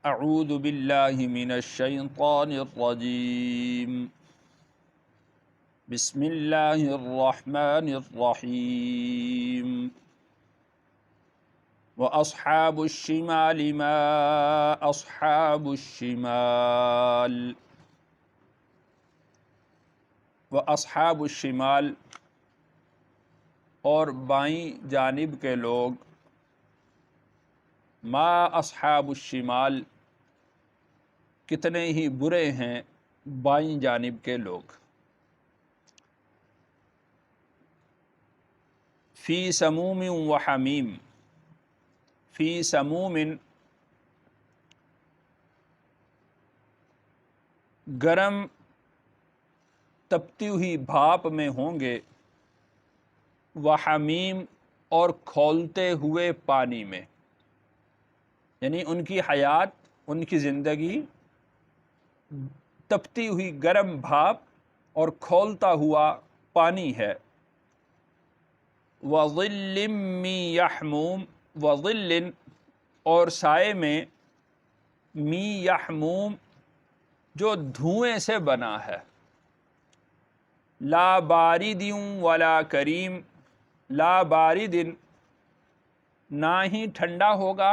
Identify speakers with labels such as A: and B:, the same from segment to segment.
A: اعوذ باللہ من الشیطان الرجیم بسم اللہ الرحمن الرحیم وَأَصْحَابُ الشِّمَالِ مَا أَصْحَابُ الشِّمَالِ وَأَصْحَابُ الشِّمَالِ اور بائیں جانب کے لوگ ما اصحاب الشمال کتنے ہی برے ہیں بائیں جانب کے لوگ فی سموم و حمیم فی سموم گرم تپتی ہوئی بھاپ میں ہوں گے و حمیم اور کھولتے ہوئے پانی میں، یعنی ان کی حیات، ان کی زندگی تپتی ہوئی گرم بھاپ اور کھولتا ہوا پانی ہے۔ وَظِلٍّ مِّن يَحْمُومٍ وَظِلٍّ اور سائے میں مِّن يَحْمُومٍ جو دھوئیں سے بنا ہے، لا بارد ولا کریم، لا بارد نہ ہی ٹھنڈا ہوگا،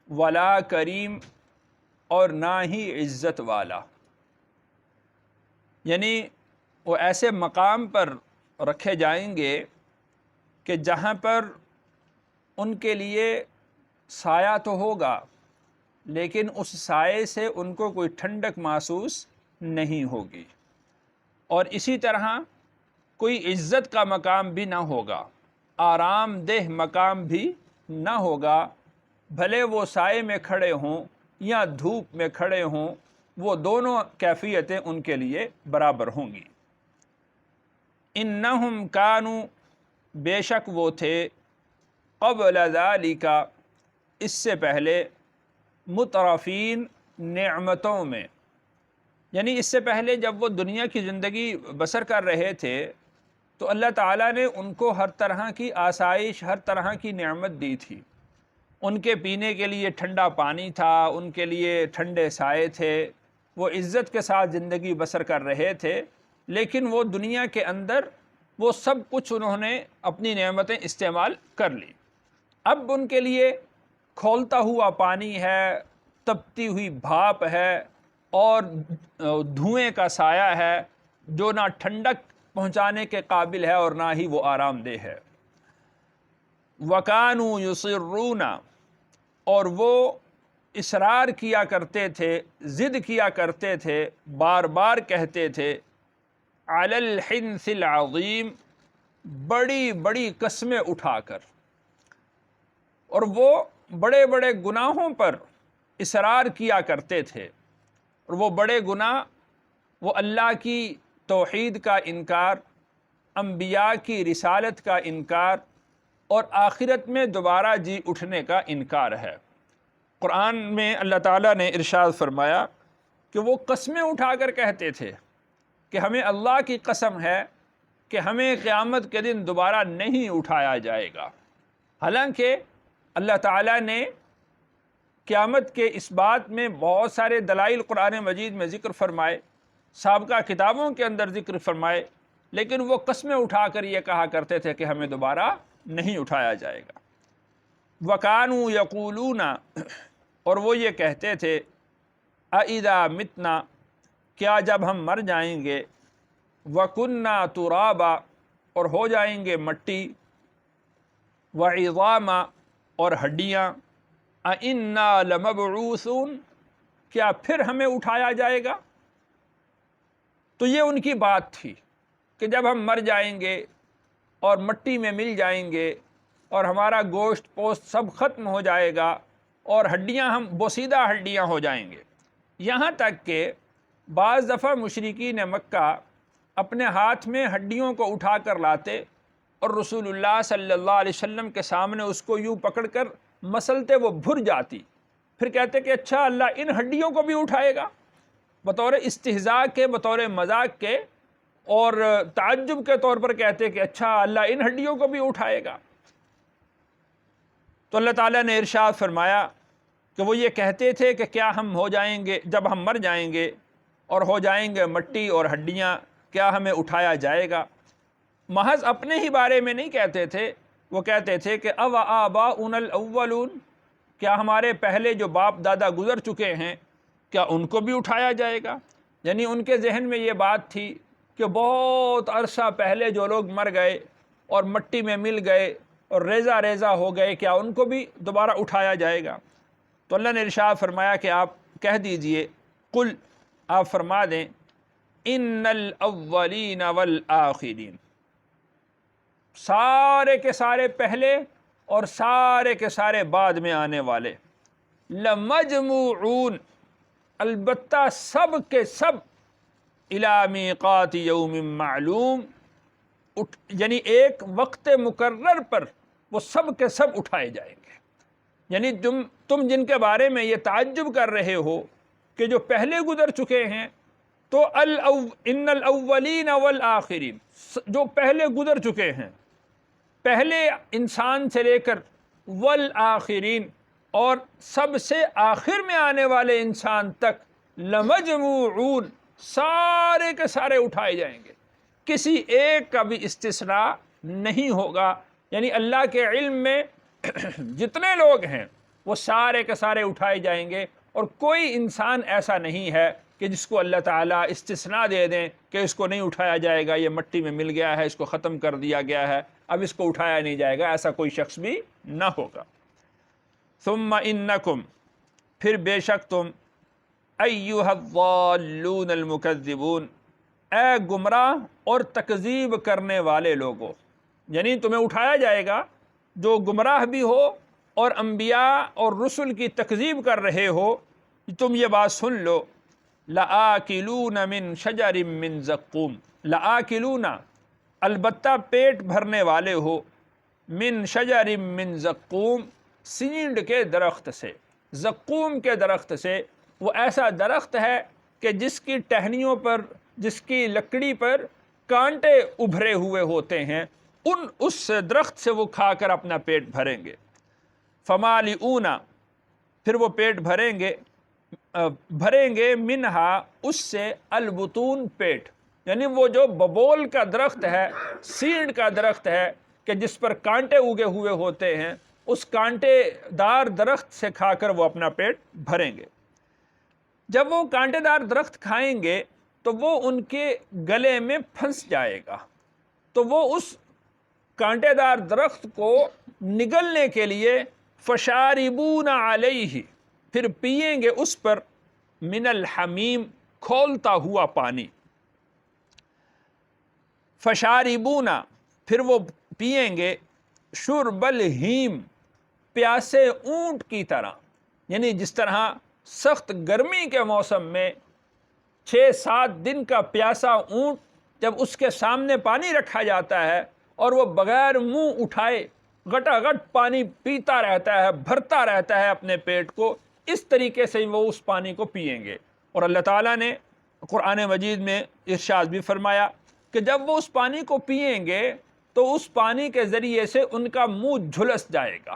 A: ولا کریم اور نہ ہی عزت والا، یعنی وہ ایسے مقام پر رکھے جائیں گے کہ جہاں پر ان کے لیے سایہ تو ہوگا لیکن اس سائے سے ان کو کوئی ٹھنڈک محسوس نہیں ہوگی، اور اسی طرح کوئی عزت کا مقام بھی نہ ہوگا، آرام دہ مقام بھی نہ ہوگا، بھلے وہ سائے میں کھڑے ہوں یا دھوپ میں کھڑے ہوں، وہ دونوں کیفیتیں ان کے لیے برابر ہوں گی۔ انہم کانوا بے شک وہ تھے، قبل ذالک اس سے پہلے، مترفین نعمتوں میں، یعنی اس سے پہلے جب وہ دنیا کی زندگی بسر کر رہے تھے تو اللہ تعالیٰ نے ان کو ہر طرح کی آسائش، ہر طرح کی نعمت دی تھی۔ ان کے پینے کے لیے ٹھنڈا پانی تھا، ان کے لیے ٹھنڈے سائے تھے، وہ عزت کے ساتھ زندگی بسر کر رہے تھے، لیکن وہ دنیا کے اندر وہ سب کچھ انہوں نے اپنی نعمتیں استعمال کر لی۔ اب ان کے لیے کھولتا ہوا پانی ہے، تپتی ہوئی بھاپ ہے اور دھوئیں کا سایہ ہے جو نہ ٹھنڈک پہنچانے کے قابل ہے اور نہ ہی وہ آرام دہ ہے۔ وَكَانُوا يُصِرُّونَ اور وہ اصرار کیا کرتے تھے، ضد کیا کرتے تھے، بار بار کہتے تھے، عَلَى الْحِنْثِ الْعَظِيمِ بڑی بڑی قسمیں اٹھا کر، اور وہ بڑے بڑے گناہوں پر اصرار کیا کرتے تھے، اور وہ بڑے گناہ وہ اللہ کی توحید کا انکار، انبیاء کی رسالت کا انکار اور آخرت میں دوبارہ جی اٹھنے کا انکار ہے۔ قرآن میں اللہ تعالیٰ نے ارشاد فرمایا کہ وہ قسمیں اٹھا کر کہتے تھے کہ ہمیں اللہ کی قسم ہے کہ ہمیں قیامت کے دن دوبارہ نہیں اٹھایا جائے گا، حالانکہ اللہ تعالیٰ نے قیامت کے اس بات میں بہت سارے دلائل قرآن مجید میں ذکر فرمائے، سابقہ کتابوں کے اندر ذکر فرمائے، لیکن وہ قسمیں اٹھا کر یہ کہا کرتے تھے کہ ہمیں دوبارہ نہیں اٹھایا جائے گا۔ وَكَانُوا يَقُولُونَ اور وہ یہ کہتے تھے، أَإِذَا مِتْنَا کیا جب ہم مر جائیں گے، وَكُنَّا تُرَابًا اور ہو جائیں گے مٹی، وَعِظَامًا اور ہڈیاں، أَإِنَّا لَمَبْعُوثُونَ کیا پھر ہمیں اٹھایا جائے گا؟ تو یہ ان کی بات تھی کہ جب ہم مر جائیں گے اور مٹی میں مل جائیں گے اور ہمارا گوشت پوست سب ختم ہو جائے گا اور ہڈیاں ہم بوسیدہ ہڈیاں ہو جائیں گے، یہاں تک کہ بعض دفعہ مشرکین مکہ اپنے ہاتھ میں ہڈیوں کو اٹھا کر لاتے اور رسول اللہ صلی اللہ علیہ وسلم کے سامنے اس کو یوں پکڑ کر مسلتے، وہ بھر جاتی، پھر کہتے کہ اچھا اللہ ان ہڈیوں کو بھی اٹھائے گا، بطور استہزاء کے، بطور مذاق کے اور تعجب کے طور پر کہتے کہ اچھا اللہ ان ہڈیوں کو بھی اٹھائے گا۔ تو اللہ تعالیٰ نے ارشاد فرمایا کہ وہ یہ کہتے تھے کہ کیا ہم ہو جائیں گے جب ہم مر جائیں گے اور ہو جائیں گے مٹی اور ہڈیاں، کیا ہمیں اٹھایا جائے گا؟ محض اپنے ہی بارے میں نہیں کہتے تھے، وہ کہتے تھے کہ او آباؤنا الاولون، کیا ہمارے پہلے جو باپ دادا گزر چکے ہیں کیا ان کو بھی اٹھایا جائے گا؟ یعنی ان کے ذہن میں یہ بات تھی کہ بہت عرصہ پہلے جو لوگ مر گئے اور مٹی میں مل گئے اور ریزہ ریزہ ہو گئے، کیا ان کو بھی دوبارہ اٹھایا جائے گا؟ تو اللہ نے ارشاد فرمایا کہ آپ کہہ دیجئے، قل، آپ فرما دیں، ان الاولین والآخرین، سارے کے سارے پہلے اور سارے کے سارے بعد میں آنے والے، لمجموعون، البتہ سب کے سب، الی میقات یوم معلوم، یعنی ایک وقت مقرر پر وہ سب کے سب اٹھائے جائیں گے۔ یعنی تم جن کے بارے میں یہ تعجب کر رہے ہو کہ جو پہلے گزر چکے ہیں، تو ان الاولین والآخرین، جو پہلے گزر چکے ہیں، پہلے انسان سے لے کر والآخرین، اور سب سے آخر میں آنے والے انسان تک، لمجموعون، سارے کے سارے اٹھائے جائیں گے، کسی ایک کا بھی استثناء نہیں ہوگا۔ یعنی اللہ کے علم میں جتنے لوگ ہیں وہ سارے کے سارے اٹھائے جائیں گے، اور کوئی انسان ایسا نہیں ہے کہ جس کو اللہ تعالیٰ استثناء دے دیں کہ اس کو نہیں اٹھایا جائے گا، یہ مٹی میں مل گیا ہے، اس کو ختم کر دیا گیا ہے، اب اس کو اٹھایا نہیں جائے گا، ایسا کوئی شخص بھی نہ ہوگا۔ ثم انکم، پھر بے شک تم، ایھا الضالون المکذبون، اے گمراہ اور تکذیب کرنے والے لوگوں، یعنی تمہیں اٹھایا جائے گا، جو گمراہ بھی ہو اور انبیاء اور رسل کی تکذیب کر رہے ہو، تم یہ بات سن لو، لآکلون من شجر من زقوم، لآکلون، البتہ پیٹ بھرنے والے ہو، من شجر من زقوم، سینڈ کے درخت سے، زقوم کے درخت سے، وہ ایسا درخت ہے کہ جس کی ٹہنیوں پر، جس کی لکڑی پر کانٹے ابھرے ہوئے ہوتے ہیں، اس درخت سے وہ کھا کر اپنا پیٹ بھریں گے۔ فمالئون، پھر وہ پیٹ بھریں گے منہا، اس سے، البطون، پیٹ، یعنی وہ جو ببول کا درخت ہے، سیڈ کا درخت ہے کہ جس پر کانٹے اگے ہوئے ہوتے ہیں، اس کانٹے دار درخت سے کھا کر وہ اپنا پیٹ بھریں گے۔ جب وہ کانٹے دار درخت کھائیں گے تو وہ ان کے گلے میں پھنس جائے گا، تو وہ اس کانٹے دار درخت کو نگلنے کے لیے، فشاربون علیہ، پھر پئیں گے اس پر، من الحمیم، کھولتا ہوا پانی، فشاربون، پھر وہ پئیں گے، شرب الہیم، پیاسے اونٹ کی طرح، یعنی جس طرح سخت گرمی کے موسم میں 6-7 دن کا پیاسا اونٹ جب اس کے سامنے پانی رکھا جاتا ہے اور وہ بغیر منہ اٹھائے گٹا گٹ پانی پیتا رہتا ہے، بھرتا رہتا ہے اپنے پیٹ کو، اس طریقے سے وہ اس پانی کو پئیں گے۔ اور اللہ تعالیٰ نے قرآن مجید میں ارشاد بھی فرمایا کہ جب وہ اس پانی کو پئیں گے تو اس پانی کے ذریعے سے ان کا منہ جھلس جائے گا،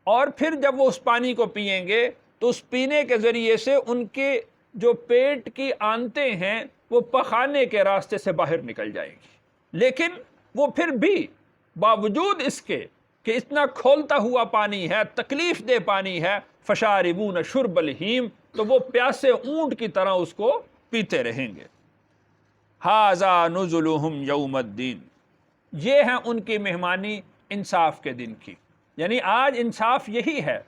A: اور پھر جب وہ اس پانی کو پئیں گے تو اس پینے کے ذریعے سے ان کے جو پیٹ کی آنتیں ہیں وہ پخانے کے راستے سے باہر نکل جائیں گی، لیکن وہ پھر بھی باوجود اس کے کہ اتنا کھولتا ہوا پانی ہے، تکلیف دہ پانی ہے، فشاربون شرب الہیم، تو وہ پیاسے اونٹ کی طرح اس کو پیتے رہیں گے۔ ھذا نزلہم یوم الدین، یہ ہیں ان کی مہمانی انصاف کے دن کی، یعنی آج انصاف یہی ہے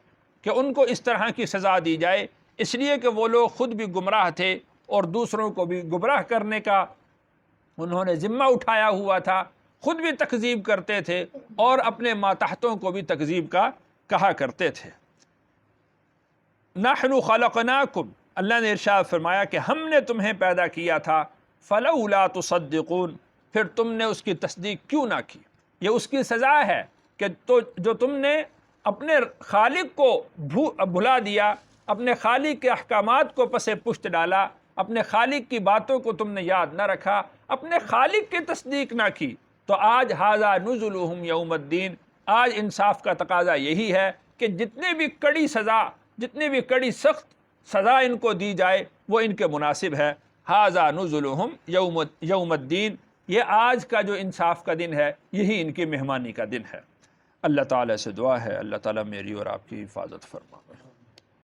A: کہ ان کو اس طرح کی سزا دی جائے، اس لیے کہ وہ لوگ خود بھی گمراہ تھے اور دوسروں کو بھی گمراہ کرنے کا انہوں نے ذمہ اٹھایا ہوا تھا، خود بھی تکذیب کرتے تھے اور اپنے ماتحتوں کو بھی تکذیب کا کہا کرتے تھے۔ نحن خلقناکم، اللہ نے ارشاد فرمایا کہ ہم نے تمہیں پیدا کیا تھا، فلولا تصدقون، پھر تم نے اس کی تصدیق کیوں نہ کی؟ یہ اس کی سزا ہے کہ جو تم نے اپنے خالق کو بھلا دیا، اپنے خالق کے احکامات کو پس پشت ڈالا، اپنے خالق کی باتوں کو تم نے یاد نہ رکھا، اپنے خالق کی تصدیق نہ کی، تو آج ھذا نزلہم یوم الدین، آج انصاف کا تقاضا یہی ہے کہ جتنے بھی کڑی سزا جتنی بھی کڑی سخت سزا ان کو دی جائے وہ ان کے مناسب ہے۔ ھذا نزلہم یوم الدین، یہ آج کا جو انصاف کا دن ہے یہی ان کی مہمانی کا دن ہے۔ اللہ تعالیٰ سے دعا ہے اللہ تعالیٰ میری اور آپ کی حفاظت فرمائے۔